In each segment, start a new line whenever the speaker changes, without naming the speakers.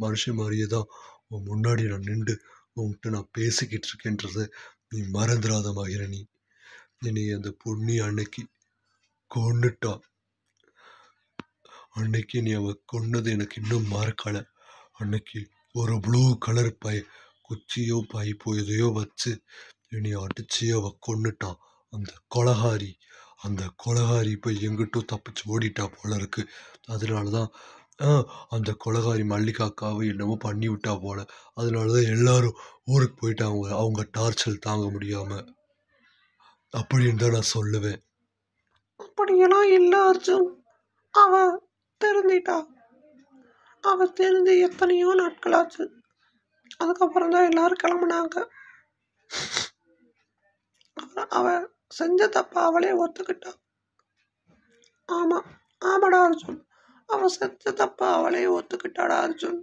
மனுஷன் மாதிரியே தான் உன் முன்னாடி நான் நின்று உன்கிட்ட நான் பேசிக்கிட்டு இருக்கேன்றதை நீ மறந்துடாத மகிழினி. என்னை அந்த பொண்ணி அன்னைக்கு கொன்னுட்டா. அன்னைக்கு நீ அவ கொன்னது எனக்கு இன்னும் மறக்கல. அன்னைக்கு ஒரு ப்ளூ கலர் குச்சியோ பைப்போ எதையோ வச்சு என்னை அடிச்சு அவ கொன்னுட்டான். அந்த கொலகாரி இப்போ எங்கிட்டோ தப்பிச்சு ஓடிட்டா போல இருக்கு. அதனாலதான் அந்த கொலகாரி மல்லிகாக்காவை என்னமோ பண்ணி விட்டா போல. அதனாலதான் எல்லாரும் ஊருக்கு போயிட்டாங்க, அவங்க டார்ச்சல் தாங்க முடியாம. அப்படின்னு தான் நான் சொல்லுவேன்.
அப்படியெல்லாம் இல்ல அர்ஜுன். அவ திருந்திட்டா. அவ தெரிஞ்சு எத்தனையோ நாட்கள் ஆச்சு. அதுக்கப்புறம் தான் எல்லாரும் கிளம்புனாங்க. அவ செஞ்ச தப்ப அவளே ஒத்துக்கிட்டா. ஆமாடா அர்ஜுன், அவ செஞ்ச தப்ப அவளே ஒத்துக்கிட்டாடா அர்ஜுன்.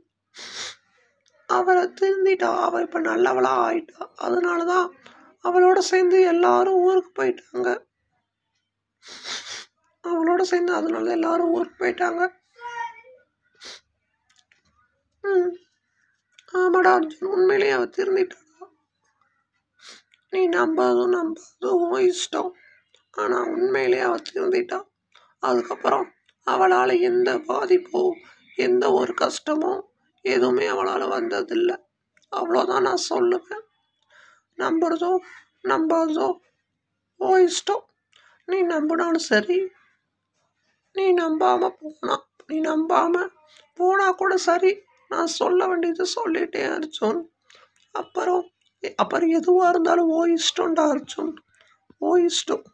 அவளை திருந்திட்டா. அவ இப்ப நல்லவளா ஆயிட்டா. அதனாலதான் அவளோட சேர்ந்து எல்லாரும் ஊருக்கு போயிட்டாங்க. அதனால எல்லாரும் ஊருக்கு போயிட்டாங்க. ஆமாடா அர்ஜுன், உண்மையிலேயே அவ திருந்திட்டாடா. நீ நம்பாதும் உன் இஷ்டம். ஆனா உண்மையிலேயே அவ திருந்திட்டா. அதுக்கப்புறம் அவளால் எந்த பாதிப்போ எந்த ஒரு கஷ்டமோ எதுவுமே அவளால் வந்ததில்லை. அவ்வளோதான் நான் சொல்லுவேன். நம்பாதோ ஓ இஷ்டம். நீ நம்பினாலும் சரி, நீ நம்பாம போனா கூட சரி. நான் சொல்ல வேண்டியது சொல்லிட்டேன் அர்ஜுன். அப்புறம் எதுவா இருந்தாலும் ஓ இஷ்டம்டா அர்ஜுன். ஓ இஷ்டம்.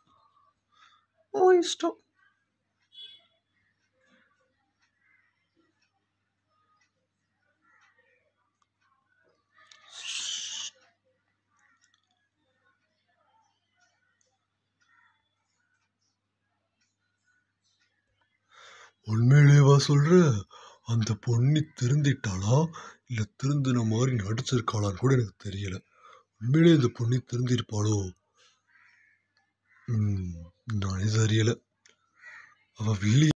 உண்மையிலேவா சொல்ற? அந்த பொண்ணு திருந்திட்டாளா இல்ல திருந்தின மாதிரி நடிச்சிருக்காளான்னு கூட எனக்கு தெரியல. உண்மையிலேயே இந்த பொண்ணு திருந்திருப்பாளோ? நானே தெரியல. அவ வில்லி